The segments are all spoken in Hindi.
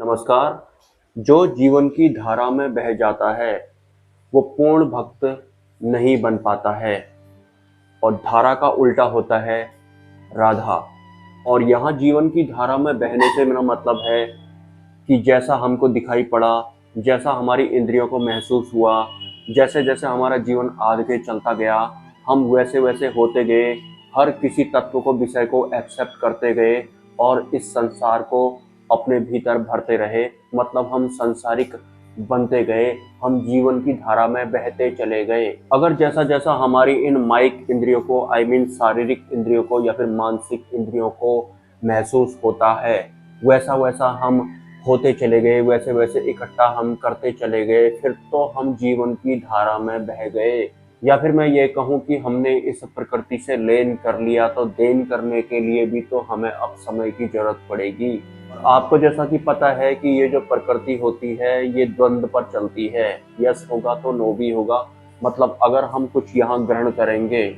नमस्कार। जो जीवन की धारा में बह जाता है, वो पूर्ण भक्त नहीं बन पाता है और धारा का उल्टा होता है राधा। और यहाँ जीवन की धारा में बहने से मेरा मतलब है कि जैसा हमको दिखाई पड़ा, जैसा हमारी इंद्रियों को महसूस हुआ, जैसे-जैसे हमारा जीवन आगे चलता गया, हम वैसे-वैसे होते गए, हर किसी तत्व को, विषय को एक्सेप्ट करते गए और इस संसार को अपने भीतर भरते रहे। मतलब हम सांसारिक बनते गए, हम जीवन की धारा में बहते चले गए। अगर जैसा-जैसा हमारी इन माइक इंद्रियों को, आई मीन शारीरिक इंद्रियों को या फिर मानसिक इंद्रियों को महसूस होता है, वैसा-वैसा हम होते चले गए, वैसे-वैसे इकट्ठा हम करते चले गए, फिर तो हम जीवन की धारा में बह गए। या फिर मैं ये कहूँ कि हमने इस प्रकृति से लेन कर लिया, तो देन करने के लिए भी तो हमें अब समय की ज़रूरत पड़ेगी। आपको जैसा कि पता है कि ये जो प्रकृति होती है, ये द्वंद पर चलती है, यस होगा तो नो भी होगा। मतलब अगर हम कुछ यहाँ ग्रहण करेंगे,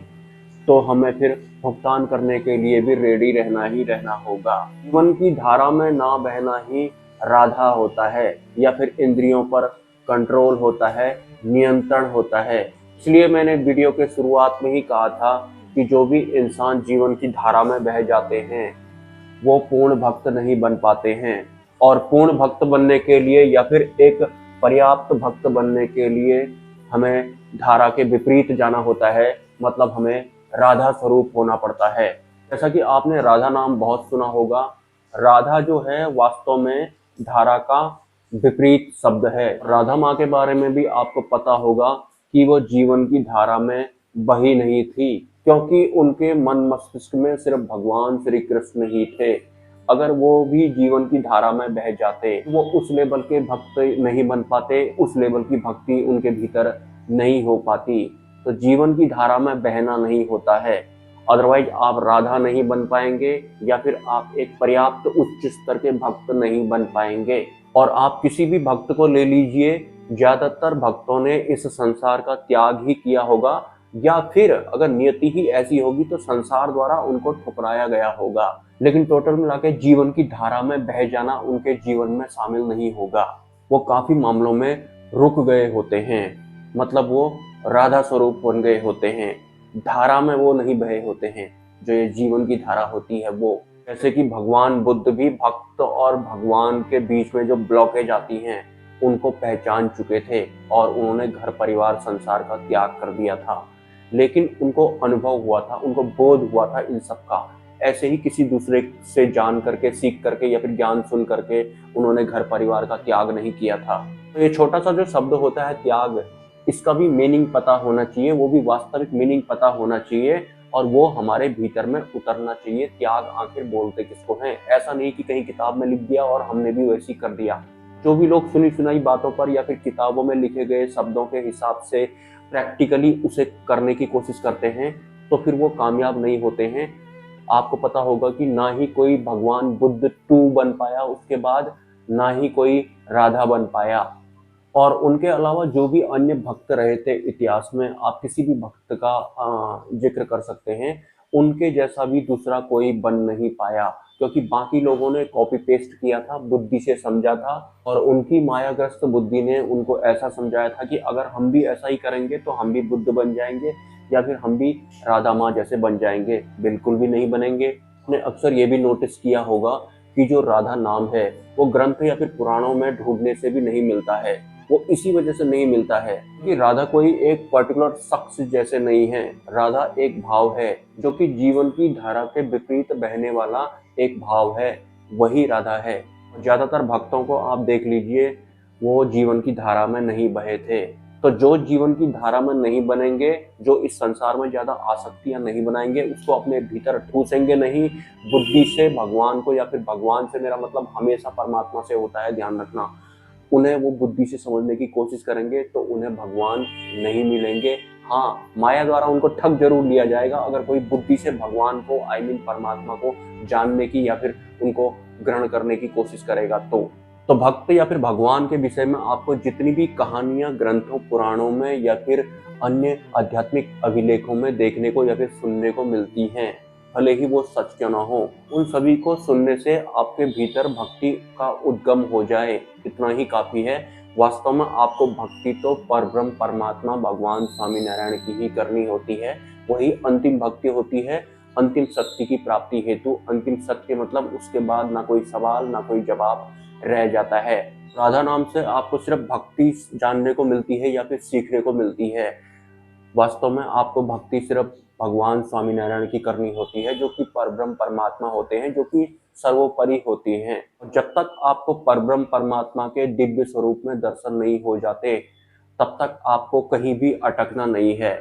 तो हमें फिर भुगतान करने के लिए भी रेडी रहना ही रहना होगा। जीवन की धारा में ना बहना ही राधा होता है, या फिर इंद्रियों पर कंट्रोल होता है, नियंत्रण होता है। इसलिए मैंने वीडियो के शुरुआत में ही कहा था कि जो भी इंसान जीवन की धारा में बह जाते हैं, वो पूर्ण भक्त नहीं बन पाते हैं। और पूर्ण भक्त बनने के लिए या फिर एक पर्याप्त भक्त बनने के लिए हमें धारा के विपरीत जाना होता है। मतलब हमें राधा स्वरूप होना पड़ता है। जैसा कि आपने राधा नाम बहुत सुना होगा, राधा जो है वास्तव में धारा का विपरीत शब्द है। राधा माँ के बारे में भी आपको पता होगा कि वो जीवन की धारा में बही नहीं थी, क्योंकि उनके मन मस्तिष्क में सिर्फ भगवान श्री कृष्ण ही थे। अगर वो भी जीवन की धारा में बह जाते, वो उस लेवल के भक्त नहीं बन पाते, उस लेवल की भक्ति उनके भीतर नहीं हो पाती। तो जीवन की धारा में बहना नहीं होता है, अदरवाइज आप राधा नहीं बन पाएंगे या फिर आप एक पर्याप्त उच्च स्तर के भक्त नहीं बन पाएंगे। और आप किसी भी भक्त को ले लीजिए, ज्यादातर भक्तों ने इस संसार का त्याग ही किया होगा, या फिर अगर नियति ही ऐसी होगी तो संसार द्वारा उनको ठुकराया गया होगा। लेकिन टोटल मिला के जीवन की धारा में बह जाना उनके जीवन में शामिल नहीं होगा। वो काफी मामलों में रुक गए होते हैं, मतलब वो राधा स्वरूप बन गए होते हैं, धारा में वो नहीं बहे होते हैं। जो ये जीवन की धारा होती है वो, जैसे कि भगवान बुद्ध भी भक्त और भगवान के बीच में जो ब्लॉकेज आती हैं, उनको पहचान चुके थे और उन्होंने घर परिवार संसार का त्याग कर दिया था। लेकिन उनको अनुभव हुआ था, उनको बोध हुआ था इन सब का। ऐसे ही किसी दूसरे से जान करके, सीख करके या फिर ज्ञान सुन करके उन्होंने घर परिवार का त्याग नहीं किया था। तो ये छोटा सा जो शब्द होता है त्याग, इसका भी मीनिंग पता होना चाहिए, वो भी वास्तविक मीनिंग पता होना चाहिए और वो हमारे भीतर में उतरना चाहिए। त्याग आखिर बोलते किसको हैं? ऐसा नहीं कि कहीं किताब में लिख दिया और हमने भी वैसी कर दिया। जो भी लोग सुनी सुनाई बातों पर या फिर किताबों में लिखे गए शब्दों के हिसाब से प्रैक्टिकली उसे करने की कोशिश करते हैं, तो फिर वो कामयाब नहीं होते हैं। आपको पता होगा कि ना ही कोई भगवान बुद्ध 2 बन पाया उसके बाद, ना ही कोई राधा बन पाया। और उनके अलावा जो भी अन्य भक्त रहे थे इतिहास में, आप किसी भी भक्त का जिक्र कर सकते हैं, उनके जैसा भी दूसरा कोई बन नहीं पाया, क्योंकि बाकी लोगों ने कॉपी पेस्ट किया था, बुद्धि से समझा था और उनकी मायाग्रस्त बुद्धि ने उनको ऐसा समझाया था कि अगर हम भी ऐसा ही करेंगे तो हम भी बुद्ध बन जाएंगे या फिर हम भी राधा माँ जैसे बन जाएंगे। बिल्कुल भी नहीं बनेंगे। आपने अक्सर ये भी नोटिस किया होगा कि जो राधा नाम है, वो ग्रंथ या फिर पुराणों में ढूंढने से भी नहीं मिलता है। वो इसी वजह से नहीं मिलता है कि राधा कोई एक पर्टिकुलर शख्स जैसे नहीं है। राधा एक भाव है, जो कि जीवन की धारा के विपरीत बहने वाला एक भाव है, वही राधा है। ज्यादातर भक्तों को आप देख लीजिए, वो जीवन की धारा में नहीं बहे थे। तो जो जीवन की धारा में नहीं बनेंगे, जो इस संसार में ज्यादा आसक्तियां नहीं बनाएंगे, उसको अपने भीतर ठूसेंगे नहीं बुद्धि से भगवान को, या फिर भगवान से मेरा मतलब हमेशा परमात्मा से होता है, ध्यान रखना। उन्हें वो बुद्धि से समझने की कोशिश करेंगे तो उन्हें भगवान नहीं मिलेंगे। हाँ, माया द्वारा उनको ठग जरूर लिया जाएगा अगर कोई बुद्धि से भगवान को, आई मीन परमात्मा को जानने की या फिर उनको ग्रहण करने की कोशिश करेगा तो भक्त या फिर भगवान के विषय में आपको जितनी भी कहानियां ग्रंथों, पुराणों में या फिर अन्य आध्यात्मिक अभिलेखों में देखने को या फिर सुनने को मिलती हैं, भले ही वो सच क्यों ना हो। उन सभी को सुनने से आपके भीतर भक्ति का उद्गम हो जाए, इतना ही काफी है। वास्तव में आपको भक्ति तो परब्रह्म परमात्मा भगवान स्वामी नारायण की ही करनी होती है। वही अंतिम भक्ति होती है, अंतिम शक्ति की प्राप्ति हेतु। अंतिम सत्य मतलब उसके बाद ना कोई सवाल ना कोई जवाब रह जाता है। राधा नाम से आपको सिर्फ भक्ति जानने को मिलती है या फिर सीखने को मिलती है। वास्तव में आपको भक्ति सिर्फ भगवान स्वामीनारायण की करनी होती है, जो कि परब्रह्म परमात्मा होते हैं, जो कि सर्वोपरि होती हैं। और जब तक आपको परब्रह्म परमात्मा के दिव्य स्वरूप में दर्शन नहीं हो जाते, तब तक आपको कहीं भी अटकना नहीं है।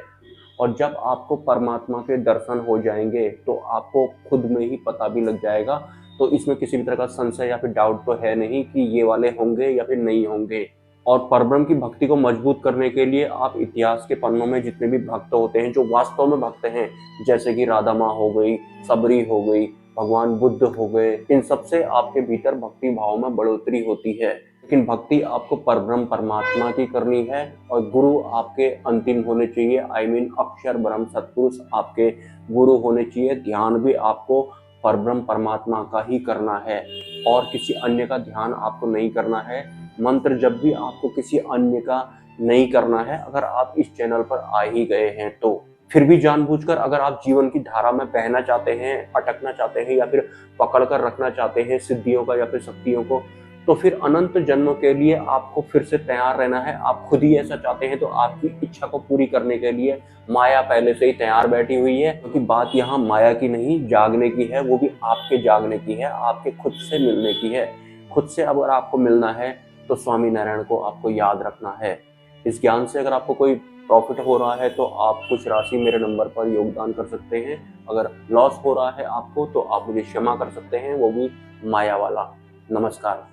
और जब आपको परमात्मा के दर्शन हो जाएंगे तो आपको खुद में ही पता भी लग जाएगा। तो इसमें किसी भी तरह का संशय या फिर डाउट तो है नहीं कि ये वाले होंगे या फिर नहीं होंगे। और परब्रह्म की भक्ति को मजबूत करने के लिए आप इतिहास के पन्नों में जितने भी भक्त होते हैं, जो वास्तव में भक्त हैं, जैसे कि राधा माँ हो गई, सबरी हो गई, भगवान बुद्ध हो गए, इन सब से आपके भीतर भक्ति भाव में बढ़ोतरी होती है। लेकिन भक्ति आपको परब्रह्म परमात्मा की करनी है और गुरु आपके अंतिम होने चाहिए। अक्षर ब्रह्म सत्पुरुष आपके गुरु होने चाहिए। ध्यान भी आपको परब्रह्म परमात्मा का ही करना है और किसी अन्य का ध्यान आपको नहीं करना है। मंत्र जब भी आपको किसी अन्य का नहीं करना है। अगर आप इस चैनल पर आ ही गए हैं तो फिर भी जानबूझकर अगर आप जीवन की धारा में बहना चाहते हैं, अटकना चाहते हैं या फिर पकड़ कर रखना चाहते हैं सिद्धियों का या फिर शक्तियों को, तो फिर अनंत जन्मों के लिए आपको फिर से तैयार रहना है। आप खुद ही ऐसा चाहते हैं तो आपकी इच्छा को पूरी करने के लिए माया पहले से ही तैयार बैठी हुई है। क्योंकि बात यहाँ माया की नहीं, जागने की है। वो भी आपके जागने की है, आपके खुद से मिलने की है। खुद से अगर आपको मिलना है तो स्वामी नारायण को आपको याद रखना है। इस ज्ञान से अगर आपको कोई प्रॉफिट हो रहा है तो आप कुछ राशि मेरे नंबर पर योगदान कर सकते हैं। अगर लॉस हो रहा है आपको तो आप मुझे क्षमा कर सकते हैं, वो भी माया वाला। नमस्कार।